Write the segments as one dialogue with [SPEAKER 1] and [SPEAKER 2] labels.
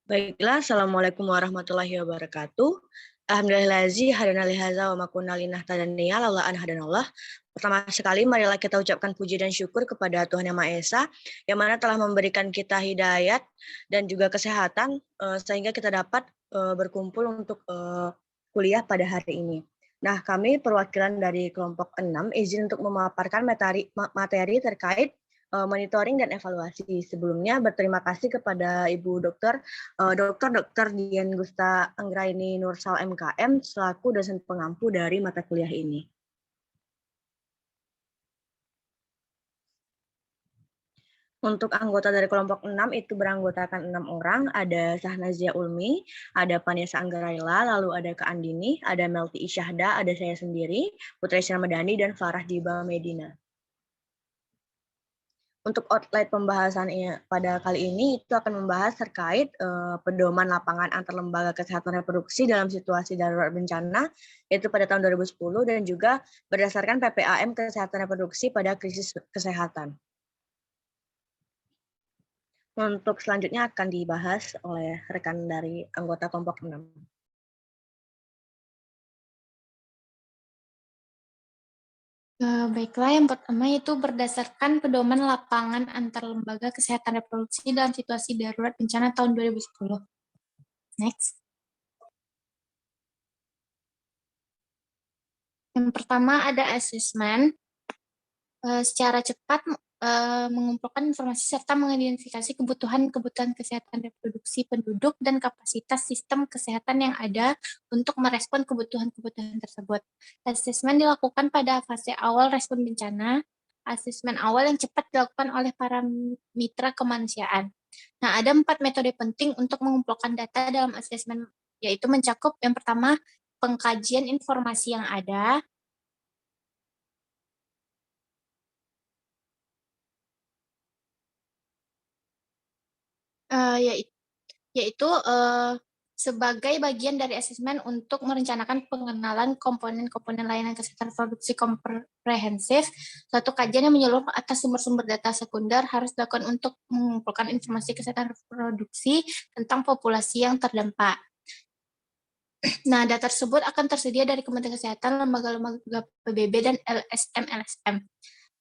[SPEAKER 1] Baiklah, Assalamualaikum warahmatullahi wabarakatuh. Alhamdulillahi hadana lihaza wa ma kunna linahtadiyya laula an hadanallah. Pertama sekali, marilah kita ucapkan puji dan syukur kepada Tuhan Yang Maha Esa, yang mana telah memberikan kita hidayat dan juga kesehatan, sehingga kita dapat berkumpul untuk kuliah pada hari ini. Nah, kami perwakilan dari kelompok 6 izin untuk memaparkan materi terkait monitoring dan evaluasi. Sebelumnya berterima kasih kepada Ibu Dr. Dian Gusta Anggraini Nursal MKM selaku dosen pengampu dari mata kuliah ini. Untuk anggota dari kelompok 6 itu beranggotakan 6 orang, ada Sahnazia Ulmi, ada Vanessa Anggraila, lalu ada Kak Andini, ada Melti Isyahda, ada saya sendiri, Putri Ramadhani, dan Farah Diba Medina. Untuk outline pembahasannya pada kali ini itu akan membahas terkait pedoman lapangan antar lembaga kesehatan reproduksi dalam situasi darurat bencana, yaitu pada tahun 2010, dan juga berdasarkan PPAM kesehatan reproduksi pada krisis kesehatan. Untuk selanjutnya akan dibahas oleh rekan dari anggota kelompok 6.
[SPEAKER 2] Baiklah, yang pertama itu berdasarkan pedoman lapangan antar lembaga kesehatan reproduksi dalam situasi darurat bencana tahun 2010. Next. Yang pertama ada asesmen. Secara cepat mengumpulkan informasi serta mengidentifikasi kebutuhan kesehatan reproduksi penduduk dan kapasitas sistem kesehatan yang ada untuk merespon kebutuhan-kebutuhan tersebut. Asesmen dilakukan pada fase awal respon bencana, asesmen awal yang cepat dilakukan oleh para mitra kemanusiaan. Nah, ada 4 metode penting untuk mengumpulkan data dalam asesmen, yaitu mencakup yang pertama, pengkajian informasi yang ada, yaitu sebagai bagian dari asesmen untuk merencanakan pengenalan komponen-komponen layanan kesehatan reproduksi komprehensif. Suatu kajian yang menyeluruh atas sumber-sumber data sekunder harus dilakukan untuk mengumpulkan informasi kesehatan reproduksi tentang populasi yang terdampak. Nah, data tersebut akan tersedia dari Kementerian Kesehatan, lembaga-lembaga PBB, dan LSM-LSM.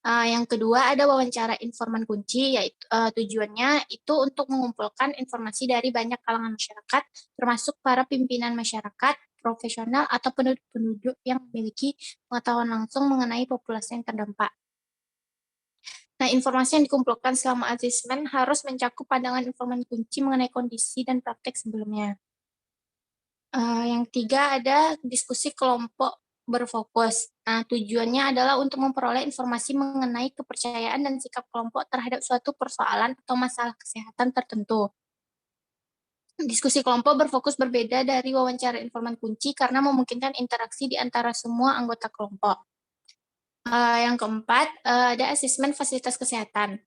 [SPEAKER 2] Yang kedua ada wawancara informan kunci, yaitu tujuannya itu untuk mengumpulkan informasi dari banyak kalangan masyarakat, termasuk para pimpinan masyarakat, profesional, atau penduduk-penduduk yang memiliki pengetahuan langsung mengenai populasi yang terdampak. Nah, informasi yang dikumpulkan selama asesmen harus mencakup pandangan informan kunci mengenai kondisi dan praktek sebelumnya. Yang ketiga ada diskusi kelompok berfokus. Nah, tujuannya adalah untuk memperoleh informasi mengenai kepercayaan dan sikap kelompok terhadap suatu persoalan atau masalah kesehatan tertentu. Diskusi kelompok berfokus berbeda dari wawancara informan kunci karena memungkinkan interaksi di antara semua anggota kelompok. Yang keempat, ada asesmen fasilitas kesehatan.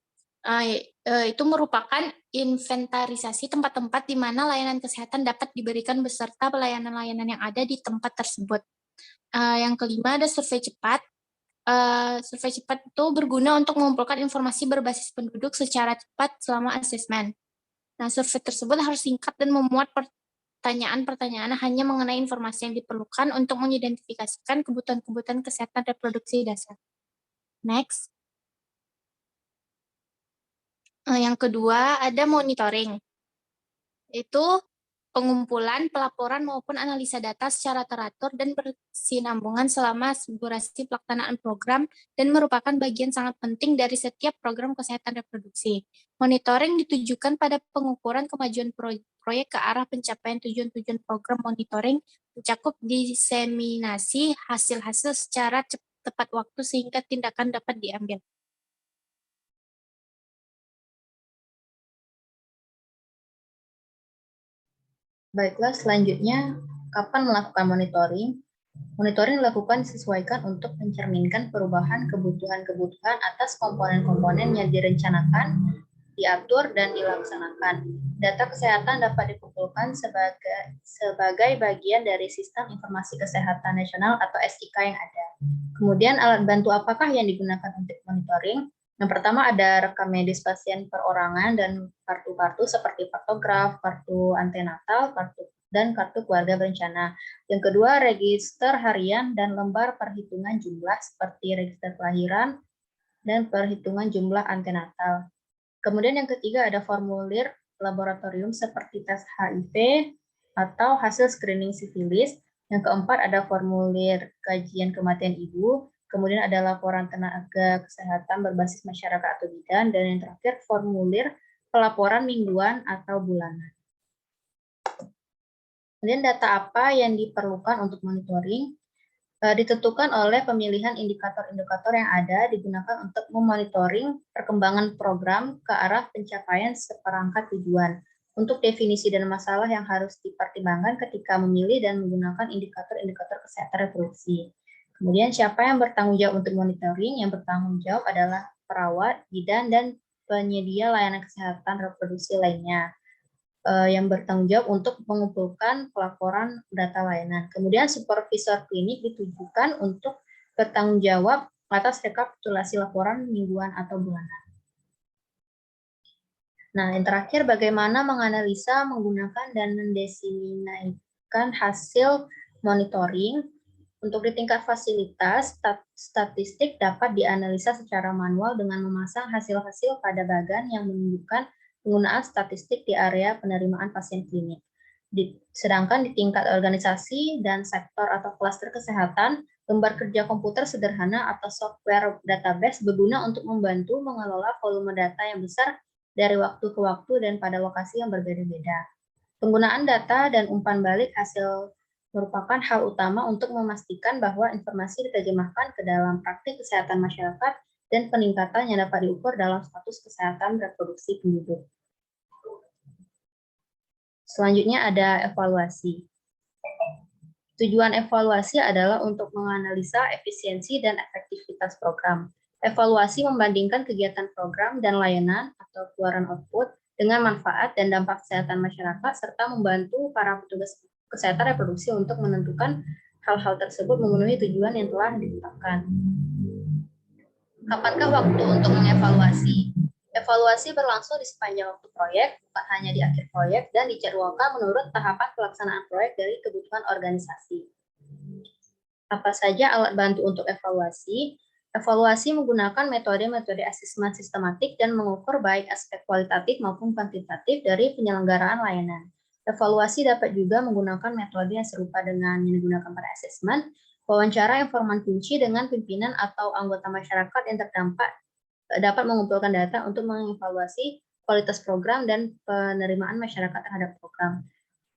[SPEAKER 2] Itu merupakan inventarisasi tempat-tempat di mana layanan kesehatan dapat diberikan beserta pelayanan-layanan yang ada di tempat tersebut. Yang kelima ada survei cepat. Survei cepat itu berguna untuk mengumpulkan informasi berbasis penduduk secara cepat selama asesmen. Nah, survei tersebut harus singkat dan memuat pertanyaan-pertanyaan hanya mengenai informasi yang diperlukan untuk mengidentifikasikan kebutuhan-kebutuhan kesehatan reproduksi dasar. Next. Yang kedua ada monitoring. Itu pengumpulan, pelaporan, maupun analisa data secara teratur dan berkesinambungan selama durasi pelaksanaan program dan merupakan bagian sangat penting dari setiap program kesehatan reproduksi. Monitoring ditujukan pada pengukuran kemajuan proyek ke arah pencapaian tujuan-tujuan program monitoring, mencakup diseminasi hasil-hasil secara tepat waktu sehingga tindakan dapat diambil.
[SPEAKER 3] Baiklah, selanjutnya, kapan melakukan monitoring? Monitoring dilakukan disesuaikan untuk mencerminkan perubahan kebutuhan-kebutuhan atas komponen-komponen yang direncanakan, diatur, dan dilaksanakan. Data kesehatan dapat dikumpulkan sebagai bagian dari Sistem Informasi Kesehatan Nasional atau SIK yang ada. Kemudian, alat bantu apakah yang digunakan untuk monitoring? Yang pertama ada rekam medis pasien perorangan dan kartu-kartu seperti kartograf, kartu antenatal, dan kartu keluarga berencana. Yang kedua, register harian dan lembar perhitungan jumlah seperti register kelahiran dan perhitungan jumlah antenatal. Kemudian yang ketiga ada formulir laboratorium seperti tes HIV atau hasil screening sifilis. Yang keempat ada formulir kajian kematian ibu. Kemudian ada laporan tenaga kesehatan berbasis masyarakat atau bidan. Dan yang terakhir formulir pelaporan mingguan atau bulanan. Kemudian data apa yang diperlukan untuk monitoring? Ditentukan oleh pemilihan indikator-indikator yang ada digunakan untuk memonitoring perkembangan program ke arah pencapaian seperangkat tujuan. Untuk definisi dan masalah yang harus dipertimbangkan ketika memilih dan menggunakan indikator-indikator kesehatan reproduksi. Kemudian siapa yang bertanggung jawab untuk monitoring? Yang bertanggung jawab adalah perawat, bidan, dan penyedia layanan kesehatan reproduksi lainnya yang bertanggung jawab untuk mengumpulkan pelaporan data layanan. Kemudian supervisor klinik ditujukan untuk bertanggung jawab atas rekapitulasi laporan mingguan atau bulanan. Nah, yang terakhir bagaimana menganalisa, menggunakan, dan mendiseminasikan hasil monitoring. Untuk di tingkat fasilitas, statistik dapat dianalisa secara manual dengan memasang hasil-hasil pada bagan yang menunjukkan penggunaan statistik di area penerimaan pasien klinik. Sedangkan di tingkat organisasi dan sektor atau klaster kesehatan, lembar kerja komputer sederhana atau software database berguna untuk membantu mengelola volume data yang besar dari waktu ke waktu dan pada lokasi yang berbeda-beda. Penggunaan data dan umpan balik hasil merupakan hal utama untuk memastikan bahwa informasi diterjemahkan ke dalam praktik kesehatan masyarakat dan peningkatan yang dapat diukur dalam status kesehatan reproduksi penduduk. Selanjutnya ada evaluasi. Tujuan evaluasi adalah untuk menganalisa efisiensi dan efektivitas program. Evaluasi membandingkan kegiatan program dan layanan atau keluaran output dengan manfaat dan dampak kesehatan masyarakat, serta membantu para petugas kesehatan reproduksi untuk menentukan hal-hal tersebut memenuhi tujuan yang telah ditetapkan. Kapankah waktu untuk mengevaluasi? Evaluasi berlangsung di sepanjang waktu proyek, bukan hanya di akhir proyek, dan dijadwalkan menurut tahapan pelaksanaan proyek dari kebutuhan organisasi. Apa saja alat bantu untuk evaluasi? Evaluasi menggunakan metode-metode asesmen sistematik dan mengukur baik aspek kualitatif maupun kuantitatif dari penyelenggaraan layanan. Evaluasi dapat juga menggunakan metode yang serupa dengan yang digunakan pada asesmen, wawancara informan kunci dengan pimpinan atau anggota masyarakat yang terdampak dapat mengumpulkan data untuk mengevaluasi kualitas program dan penerimaan masyarakat terhadap program.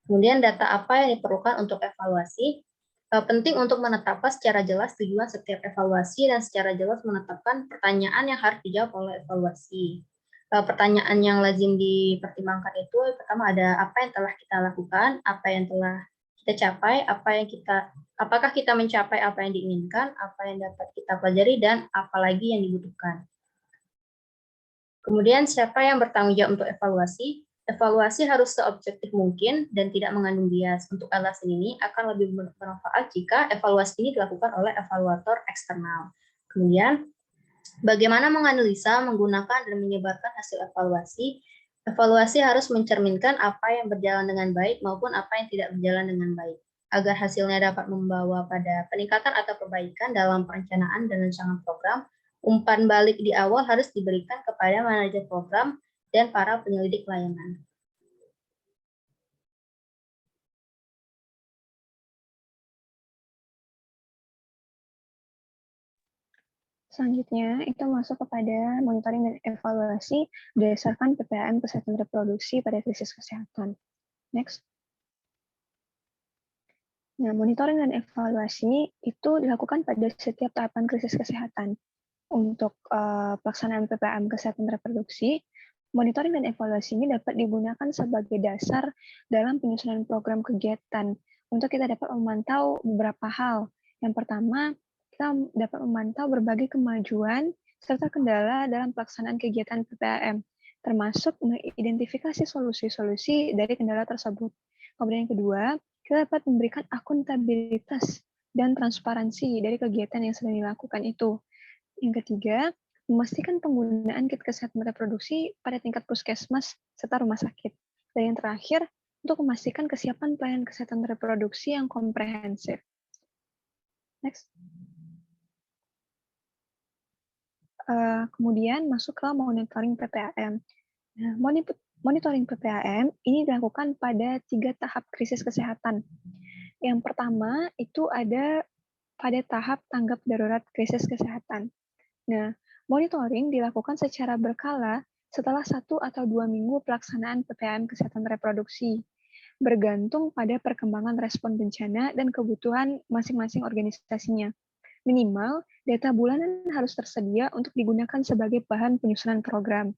[SPEAKER 3] Kemudian data apa yang diperlukan untuk evaluasi? Penting untuk menetapkan secara jelas tujuan setiap evaluasi dan secara jelas menetapkan pertanyaan yang harus dijawab oleh evaluasi. Pertanyaan yang lazim dipertimbangkan itu pertama ada apa yang telah kita lakukan, apa yang telah kita capai, apakah kita mencapai apa yang diinginkan, apa yang dapat kita pelajari, dan apa lagi yang dibutuhkan. Kemudian siapa yang bertanggung jawab untuk evaluasi? Evaluasi harus seobjektif mungkin dan tidak mengandung bias. Untuk alasan ini akan lebih bermanfaat jika evaluasi ini dilakukan oleh evaluator eksternal. Kemudian, bagaimana menganalisa, menggunakan, dan menyebarkan hasil evaluasi? Evaluasi harus mencerminkan apa yang berjalan dengan baik maupun apa yang tidak berjalan dengan baik, agar hasilnya dapat membawa pada peningkatan atau perbaikan dalam perencanaan dan rancangan program. Umpan balik di awal harus diberikan kepada manajer program dan para penyelidik layanan.
[SPEAKER 4] Selanjutnya, itu masuk kepada monitoring dan evaluasi berdasarkan PPAM Kesehatan Reproduksi pada krisis kesehatan. Next. Nah, monitoring dan evaluasi itu dilakukan pada setiap tahapan krisis kesehatan. Untuk pelaksanaan PPAM Kesehatan Reproduksi, monitoring dan evaluasi ini dapat digunakan sebagai dasar dalam penyusunan program kegiatan untuk kita dapat memantau beberapa hal. Yang pertama, kita dapat memantau berbagai kemajuan serta kendala dalam pelaksanaan kegiatan PPAM, termasuk mengidentifikasi solusi-solusi dari kendala tersebut. Kemudian yang kedua, kita dapat memberikan akuntabilitas dan transparansi dari kegiatan yang sedang dilakukan itu. Yang ketiga, memastikan penggunaan kit kesehatan reproduksi pada tingkat puskesmas serta rumah sakit. Dan yang terakhir, untuk memastikan kesiapan pelayanan kesehatan reproduksi yang komprehensif. Next. Kemudian masuk ke monitoring PPAM. Nah, monitoring PPAM ini dilakukan pada 3 tahap krisis kesehatan. Yang pertama itu ada pada tahap tanggap darurat krisis kesehatan. Nah, monitoring dilakukan secara berkala setelah 1 atau 2 minggu pelaksanaan PPAM kesehatan reproduksi, bergantung pada perkembangan respon bencana dan kebutuhan masing-masing organisasinya. Minimal, data bulanan harus tersedia untuk digunakan sebagai bahan penyusunan program.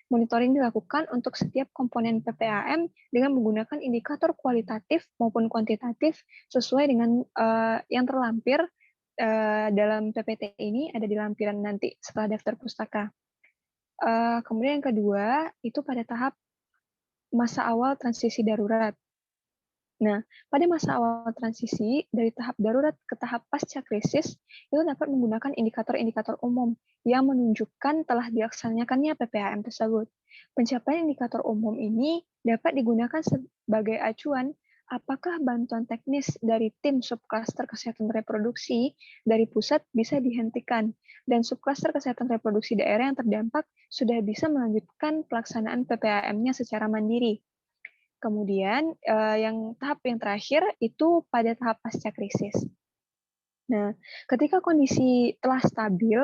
[SPEAKER 4] Monitoring dilakukan untuk setiap komponen PPAM dengan menggunakan indikator kualitatif maupun kuantitatif sesuai dengan yang terlampir dalam PPT ini ada di lampiran nanti setelah daftar pustaka. Kemudian yang kedua, itu pada tahap masa awal transisi darurat. Nah, pada masa awal transisi dari tahap darurat ke tahap pasca krisis, itu dapat menggunakan indikator-indikator umum yang menunjukkan telah dilaksanakannya PPAM tersebut. Pencapaian indikator umum ini dapat digunakan sebagai acuan apakah bantuan teknis dari tim subklaster kesehatan reproduksi dari pusat bisa dihentikan, dan subklaster kesehatan reproduksi daerah yang terdampak sudah bisa melanjutkan pelaksanaan PPAM-nya secara mandiri. Kemudian yang tahap yang terakhir itu pada tahap pasca krisis. Nah, ketika kondisi telah stabil,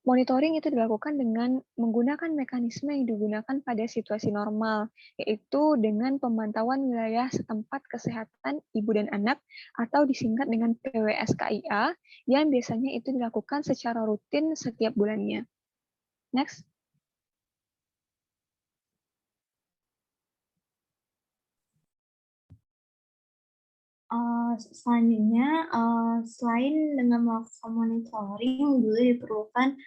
[SPEAKER 4] monitoring itu dilakukan dengan menggunakan mekanisme yang digunakan pada situasi normal, yaitu dengan pemantauan wilayah setempat kesehatan ibu dan anak atau disingkat dengan PWSKIA yang biasanya itu dilakukan secara rutin setiap bulannya. Next.
[SPEAKER 3] Selanjutnya, selain dengan melakukan monitoring, juga diperlukan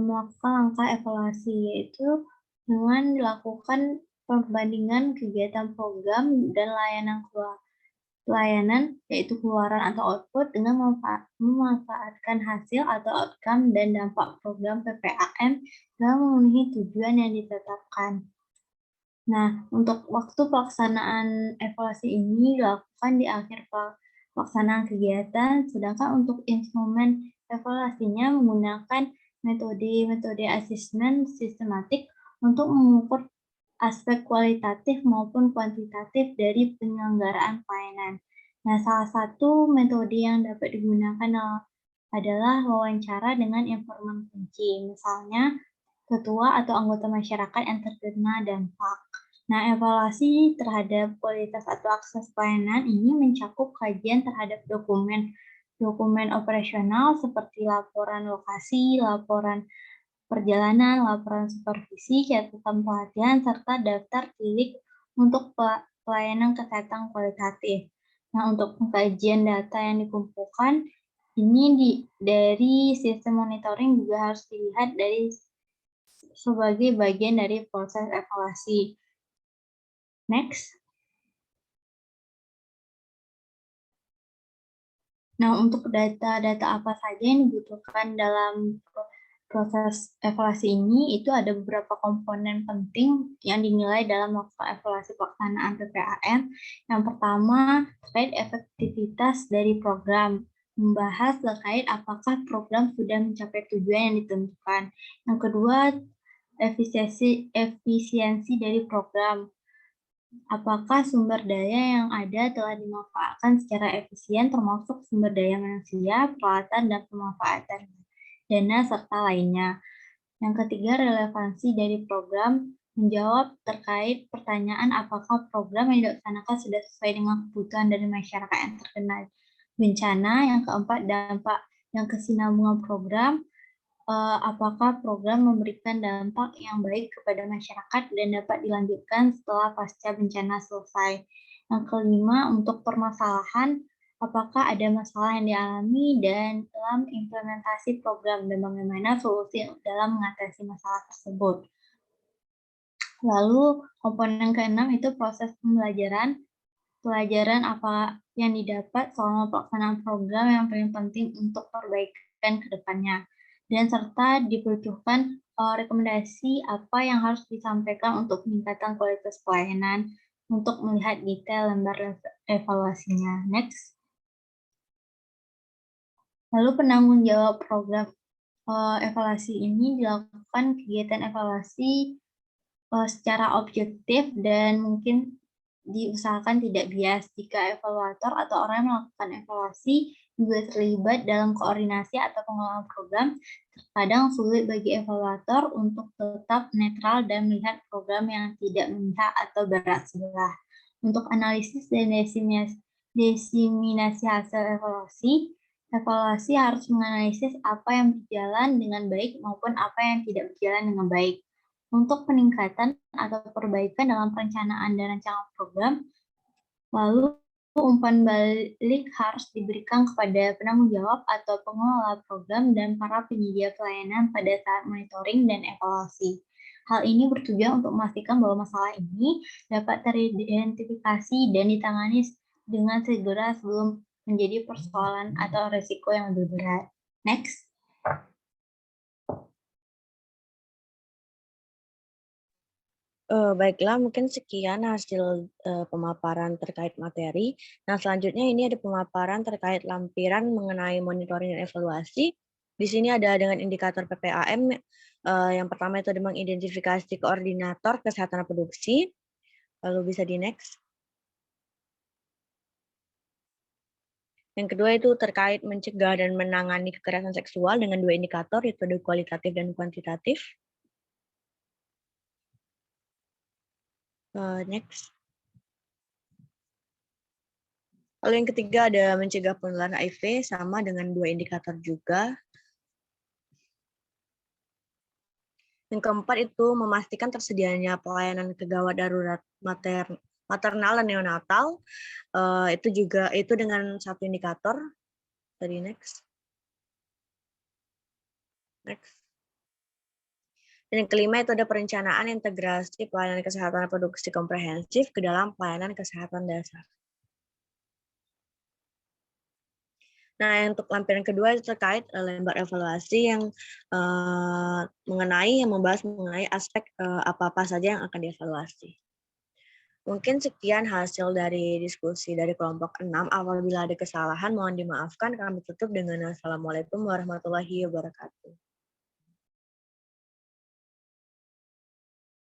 [SPEAKER 3] melakukan langkah evaluasi, yaitu dengan dilakukan perbandingan kegiatan program dan layanan, yaitu keluaran atau output, dengan memanfaatkan hasil atau outcome dan dampak program PPAM dalam memenuhi tujuan yang ditetapkan. Nah, untuk waktu pelaksanaan evaluasi ini dilakukan di akhir pelaksanaan kegiatan, sedangkan untuk instrumen evaluasinya menggunakan metode asesmen sistematik untuk mengukur aspek kualitatif maupun kuantitatif dari penyelenggaraan pelayanan. Nah, salah satu metode yang dapat digunakan adalah wawancara dengan informan kunci, misalnya ketua atau anggota masyarakat yang terkena dampak. Nah, evaluasi terhadap kualitas atau akses pelayanan ini mencakup kajian terhadap dokumen operasional seperti laporan lokasi, laporan perjalanan, laporan supervisi, catatan pelatihan, serta daftar tilik untuk pelayanan kesehatan kualitatif. Nah, untuk pengkajian data yang dikumpulkan, ini dari sistem monitoring juga harus dilihat dari sebagai bagian dari proses evaluasi. Next. Nah, untuk data-data apa saja yang dibutuhkan dalam proses evaluasi ini, itu ada beberapa komponen penting yang dinilai dalam melakukan evaluasi pelaksanaan PPAM. Yang pertama, terkait efektivitas dari program, membahas terkait apakah program sudah mencapai tujuan yang ditentukan. Yang kedua, efisiensi dari program. Apakah sumber daya yang ada telah dimanfaatkan secara efisien, termasuk sumber daya manusia, peralatan, dan pemanfaatan dana, serta lainnya. Yang ketiga, relevansi dari program, menjawab terkait pertanyaan apakah program yang dilaksanakan sudah sesuai dengan kebutuhan dari masyarakat yang terkena bencana. Yang keempat, dampak dan kesinambungan program, apakah program memberikan dampak yang baik kepada masyarakat dan dapat dilanjutkan setelah pasca bencana selesai. Yang kelima, untuk permasalahan, apakah ada masalah yang dialami dan dalam implementasi program dan bagaimana solusi dalam mengatasi masalah tersebut. Lalu komponen keenam itu proses pembelajaran. Pelajaran apa yang didapat selama pelaksanaan program yang paling penting untuk perbaikan ke depannya. dan serta dibutuhkan rekomendasi apa yang harus disampaikan untuk peningkatan kualitas pelayanan untuk melihat detail lembar evaluasinya. Next. Lalu penanggung jawab program evaluasi ini dilakukan kegiatan evaluasi secara objektif dan mungkin diusahakan tidak bias jika evaluator atau orang yang melakukan evaluasi juga terlibat dalam koordinasi atau pengelolaan program. Terkadang sulit bagi evaluator untuk tetap netral dan melihat program yang tidak memihak atau berat sebelah. Untuk analisis dan diseminasi hasil evaluasi, evaluasi harus menganalisis apa yang berjalan dengan baik maupun apa yang tidak berjalan dengan baik. Untuk peningkatan atau perbaikan dalam perencanaan dan rancangan program, lalu umpan balik harus diberikan kepada penanggung jawab atau pengelola program dan para penyedia pelayanan pada saat monitoring dan evaluasi. Hal ini bertujuan untuk memastikan bahwa masalah ini dapat teridentifikasi dan ditangani dengan segera sebelum menjadi persoalan atau resiko yang lebih berat. Next.
[SPEAKER 1] Baiklah, mungkin sekian hasil pemaparan terkait materi. Nah, selanjutnya ini ada pemaparan terkait lampiran mengenai monitoring dan evaluasi. Di sini ada dengan indikator PPAM. Yang pertama itu ada mengidentifikasi koordinator kesehatan reproduksi. Lalu bisa di next. Yang kedua itu terkait mencegah dan menangani kekerasan seksual dengan dua indikator, yaitu ada kualitatif dan kuantitatif. Next. Lalu yang ketiga ada mencegah penularan HIV sama dengan dua indikator juga. Yang keempat itu memastikan tersedianya pelayanan kegawat darurat maternal dan neonatal. Itu dengan satu indikator. Tadi next. Next. Dan yang kelima itu ada perencanaan integrasi pelayanan kesehatan reproduksi komprehensif ke dalam pelayanan kesehatan dasar. Nah, untuk lampiran kedua itu terkait lembar evaluasi yang membahas mengenai aspek apa-apa saja yang akan dievaluasi. Mungkin sekian hasil dari diskusi dari kelompok 6. Apabila ada kesalahan, mohon dimaafkan. Kami tutup dengan Assalamualaikum warahmatullahi wabarakatuh.